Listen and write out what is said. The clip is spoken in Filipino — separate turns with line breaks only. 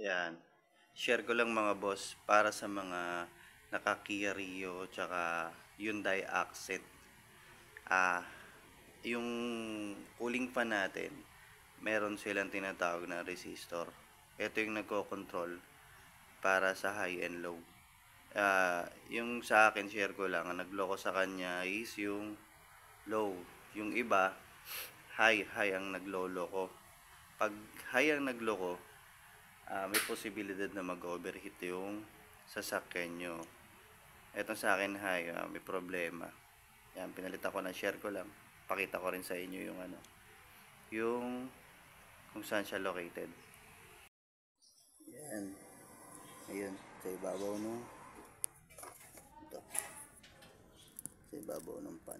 Yan. Share ko lang mga boss para sa mga naka-Kia Rio tsaka Hyundai Accent. Ah, yung cooling fan natin, meron silang tinatawag na resistor. Ito yung nagko-control para sa high and low. Yung sa akin, share ko lang, ang nagloko sa kanya is yung low. Yung iba, high ang nagloloko. Pag high ang nagloko, may posibilidad na mag-overheat yung sasakyan nyo. Etong sa akin high, may problema. Yan, pinalitan ko na, share ko lang. Pakita ko rin sa inyo yung yung kung saan siya located. Yan. Ayun, sa ibabaw nung ito. Sa ibabaw ng pan.